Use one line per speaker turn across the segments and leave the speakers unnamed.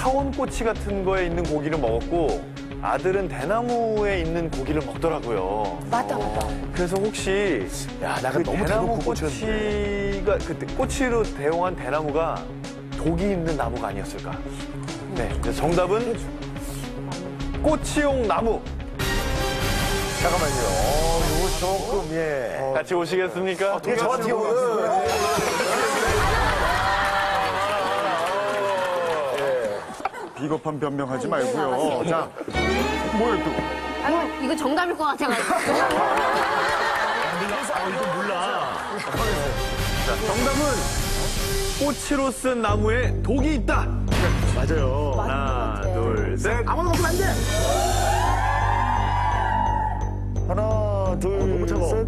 사원꼬치 같은 거에 있는 고기를 먹었고 아들은 대나무에 있는 고기를 먹더라고요.
맞다.
그래서 혹시
야, 나
그
너무
대나무
대놓고 꽂혔는데.
꼬치가 그때 꼬치로 대용한 대나무가 독이 있는 나무가 아니었을까? 네, 그래서 정답은 꼬치용 나무.
잠깐만요. 이거 조금, 예.
같이 오시겠습니까?
예, 저 같은 경우는.
비겁한 변명하지 말고요. 자, 뭐야 또?
아유, 이거 정답일 것 같아가지고.
이거 몰라.
자, 정답은 꼬치로 쓴 나무에 독이 있다.
맞아요.
하나, 둘, 셋.
아무나 먹으면 안 돼! 하나, 둘, 너무 차가워. 셋.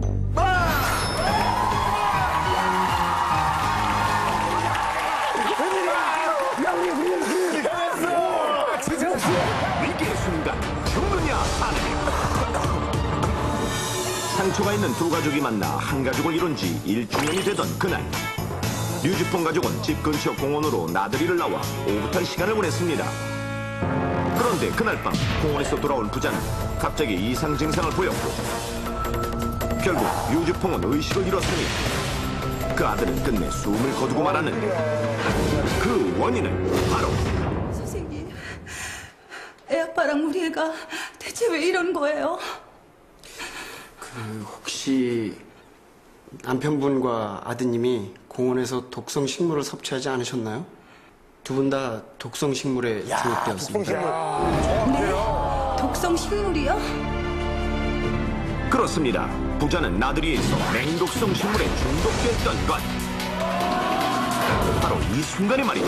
위기의 순간 죽느냐 사느냐. 상처가 있는 두 가족이 만나 한 가족을 이룬 지 1주년이 되던 그날, 류주풍 가족은 집 근처 공원으로 나들이를 나와 오붓한 시간을 보냈습니다. 그런데 그날 밤 공원에서 돌아온 부자는 갑자기 이상 증상을 보였고, 결국 류주풍은 의식을 잃었으니 그 아들은 끝내 숨을 거두고 말았는데, 그 원인은 바로
선생님, 애 아빠랑 우리 애가 대체 왜 이런 거예요?
혹시 남편분과 아드님이 공원에서 독성 식물을 섭취하지 않으셨나요? 두 분 다 독성 식물에 중독되었습니다.
네? 독성 식물이요?
그렇습니다. 부자는 나들이에서 맹독성 식물에 중독됐던 것. 바로 이 순간에 말이죠.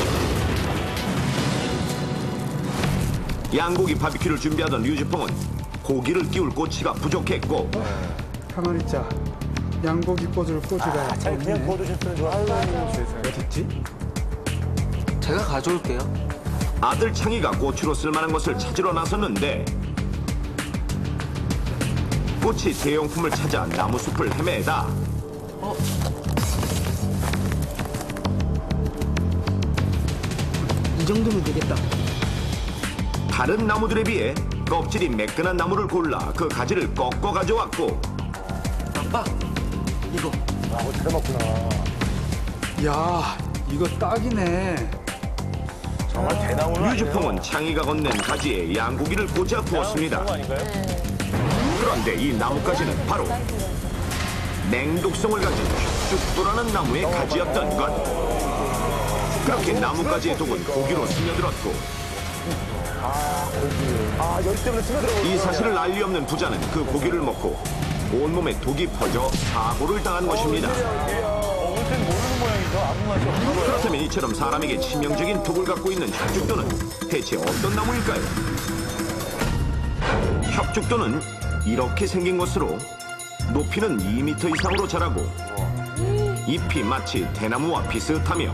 양고기 바비큐를 준비하던 류주풍은 고기를 끼울 꼬치가 부족했고,
가만히 있자. 양고기 꽂을 꼬지가
잘 그냥 구워두셨으면 좋았어요.
어딨지?
제가 가져올게요.
아들 창희가 꼬치로 쓸만한 것을 찾으러 나섰는데, 꼬치 대용품을 찾아 나무숲을 헤매다
이 정도면 되겠다.
다른 나무들에 비해 껍질이 매끈한 나무를 골라 그 가지를 꺾어 가져왔고,
아빠, 이거.
아, 잘 먹구나.
야, 이거 딱이네.
정말 대나무는
류주풍은 창희가 건넨 가지에 양고기를 꽂아 구웠습니다. 그런데 이 나뭇가지는 바로 맹독성을 가진 혁죽도라는 나무의 가지였던 것. 그렇게 나뭇가지의 독은 고기로 스며들었고,
아, 열 때문에 스며들어.
이 사실을 알 리 없는 부자는 그 고기를 먹고 온몸에 독이 퍼져 사고를 당한 것입니다.
어쨌든 모르는 모양이죠. 아무 말도 없는 거예요.
그렇다면 이처럼 사람에게 치명적인 독을 갖고 있는 혁죽도는 대체 어떤 나무일까요? 혁죽도는 이렇게 생긴 것으로 높이는 2m 이상으로 자라고 잎이 마치 대나무와 비슷하며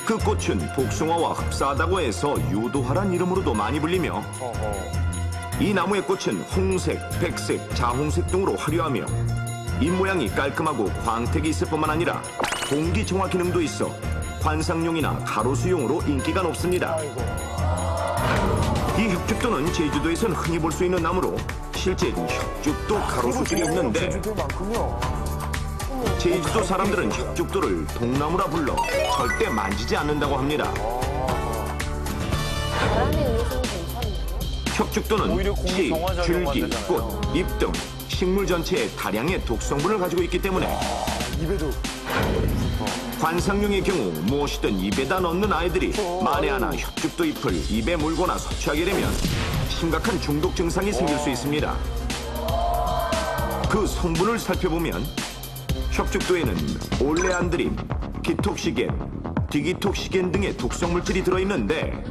그 꽃은 복숭아와 흡사하다고 해서 유도화란 이름으로도 많이 불리며, 이 나무의 꽃은 홍색, 백색, 자홍색 등으로 화려하며 잎 모양이 깔끔하고 광택이 있을 뿐만 아니라 공기 정화 기능도 있어 관상용이나 가로수용으로 인기가 높습니다. 이 혁죽도는 제주도에서는 흔히 볼 수 있는 나무로 실제 혁죽도 가로수들이 있는데,
제주도 많군요.
제주도 사람들은 혁죽도를 동나무라 불러 절대 만지지 않는다고 합니다.
바람에 의해서는 괜찮네요.
혁죽도는
오히려 공기
씨,
정화작용
줄기,
만들잖아요.
꽃, 잎 등 식물 전체에 다량의 독성분을 가지고 있기 때문에
입에도.
관상용의 경우 무엇이든 입에다 넣는 아이들이 만에 하나 혁죽도 잎을 입에 물거나 섭취하게 되면 심각한 중독 증상이 생길 수 있습니다. 그 성분을 살펴보면 혁죽도에는 올레안드린, 기톡시겐, 디기톡시겐 등의 독성 물질이 들어있는데,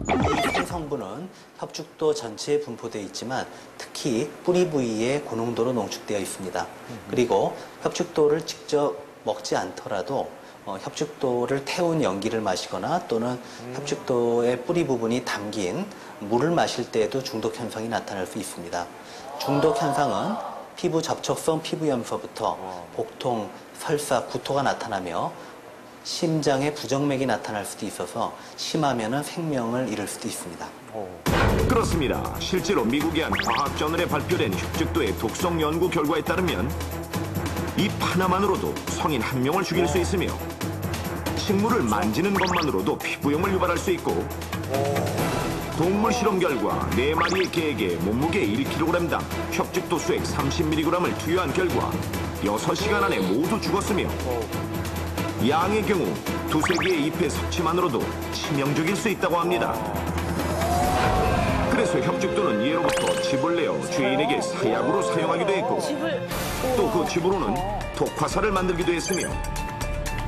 이 성분은 혁죽도 전체에 분포되어 있지만 특히 뿌리 부위에 고농도로 농축되어 있습니다. 그리고 혁죽도를 직접 먹지 않더라도 혁죽도를 태운 연기를 마시거나 또는 혁죽도의 뿌리 부분이 담긴 물을 마실 때에도 중독 현상이 나타날 수 있습니다. 중독 현상은 피부 접촉성 피부염서부터 복통, 설사, 구토가 나타나며 심장에 부정맥이 나타날 수도 있어서 심하면은 생명을 잃을 수도 있습니다.
그렇습니다. 실제로 미국의 한 과학저널에 발표된 혁죽도의 독성 연구 결과에 따르면 이 하나만으로도 성인 한 명을 죽일 수 있으며 식물을 만지는 것만으로도 피부염을 유발할 수 있고 동물 실험 결과 4마리의 개에게 몸무게 1kg당 혁죽도 수액 30mg을 투여한 결과 6시간 안에 모두 죽었으며 양의 경우 2~3개의 잎의 섭취만으로도 치명적일 수 있다고 합니다. 그래서 혁죽도는 예로부터 즙을 내어 주인에게 사약으로 사용하기도 했고 또 그 즙으로는 독화살을 만들기도 했으며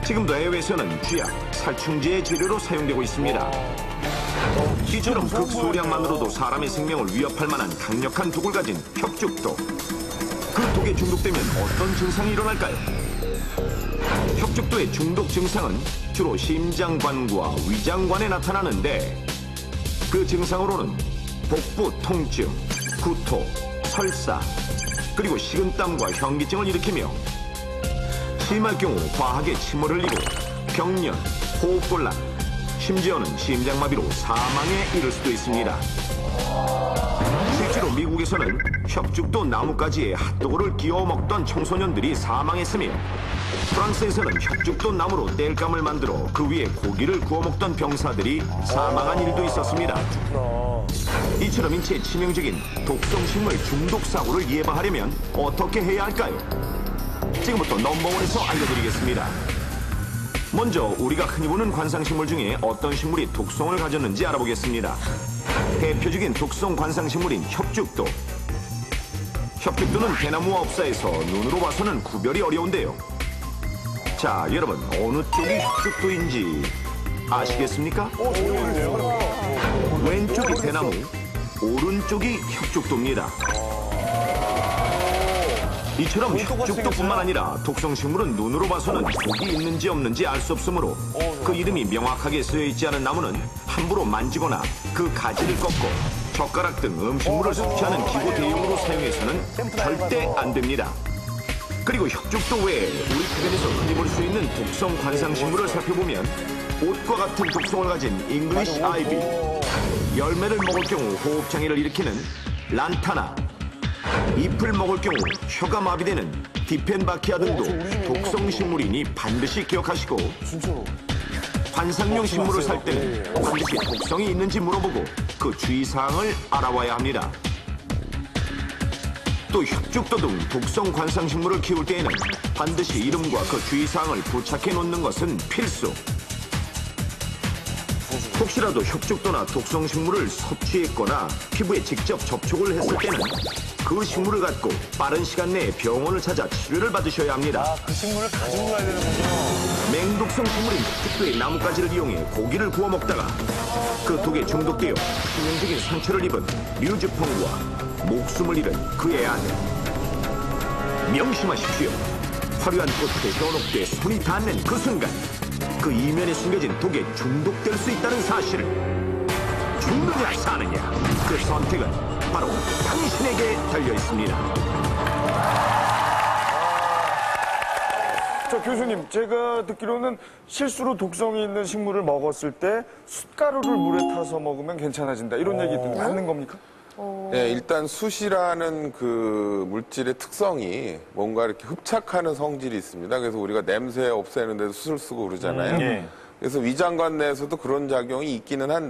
지금도 해외에서는 쥐약, 살충제의 재료로 사용되고 있습니다. 이처럼 극소량만으로도 사람의 생명을 위협할 만한 강력한 독을 가진 혁죽도. 그 독에 중독되면 어떤 증상이 일어날까요? 혁죽도의 중독 증상은 주로 심장관과 위장관에 나타나는데 그 증상으로는 복부 통증, 구토, 설사, 그리고 식은땀과 현기증을 일으키며 심할 경우 과하게 침을 흘리고 경련, 호흡곤란, 심지어는 심장마비로 사망에 이를 수도 있습니다. 실제로 미국에서는 혁죽도 나무가지에 핫도그를 끼워 먹던 청소년들이 사망했으며 프랑스에서는 혁죽도 나무로 땔감을 만들어 그 위에 고기를 구워 먹던 병사들이 사망한 일도 있었습니다. 이처럼 인체에 치명적인 독성식물 중독 사고를 예방하려면 어떻게 해야 할까요? 지금부터 넘버원에서 알려드리겠습니다. 먼저 우리가 흔히 보는 관상식물 중에 어떤 식물이 독성을 가졌는지 알아보겠습니다. 대표적인 독성 관상식물인 혁죽도. 혁죽도는 대나무와 업사에서 눈으로 봐서는 구별이 어려운데요. 자, 여러분 어느 쪽이 혁죽도인지 아시겠습니까? 왼쪽이 대나무, 오른쪽이 혁죽도입니다. 이처럼 혁죽도뿐만 아니라 독성식물은 눈으로 봐서는 독이 있는지 없는지 알 수 없으므로 그 이름이 명확하게 쓰여있지 않은 나무는 함부로 만지거나 그 가지를 꺾고 젓가락 등 음식물을 섭취하는 기구 대용으로 사용해서는 절대 안 됩니다. 그리고 혁죽도 외에 우리 주변에서 흔히 볼 수 있는 독성 관상식물을 살펴보면 옷과 같은 독성을 가진 잉글리시 아이비, 열매를 먹을 경우 호흡장애를 일으키는 란타나, 잎을 먹을 경우 혀가 마비되는 디펜바키아 등도 독성식물이니 반드시 기억하시고 관상용 식물을 살 때는 반드시 독성이 있는지 물어보고 그 주의사항을 알아와야 합니다. 또 혁죽도 등 독성 관상식물을 키울 때에는 반드시 이름과 그 주의사항을 부착해 놓는 것은 필수. 혹시라도 혁죽도나 독성식물을 섭취했거나 피부에 직접 접촉을 했을 때는 그 식물을 갖고 빠른 시간 내에 병원을 찾아 치료를 받으셔야 합니다.
그 식물을 가지고 가야 되는군요.
맹독성 식물인 혁죽도의 나뭇가지를 이용해 고기를 구워 먹다가 그 독에 중독되어 치명적인 상처를 입은 류즈펑과 목숨을 잃은 그의 아들. 명심하십시오. 화려한 꽃에 현혹돼 손이 닿는 그 순간 그 이면에 숨겨진 독에 중독될 수 있다는 사실을. 죽느냐 사느냐 그 선택은 바로 당신에게 달려 있습니다.
자, 교수님, 제가 듣기로는 실수로 독성이 있는 식물을 먹었을 때 숯가루를 물에 타서 먹으면 괜찮아진다. 이런 얘기 있던데 맞는 겁니까?
네, 일단 숯이라는 그 물질의 특성이 뭔가 이렇게 흡착하는 성질이 있습니다. 그래서 우리가 냄새 없애는 데도 숯을 쓰고 그러잖아요. 그래서 위장관 내에서도 그런 작용이 있기는 한데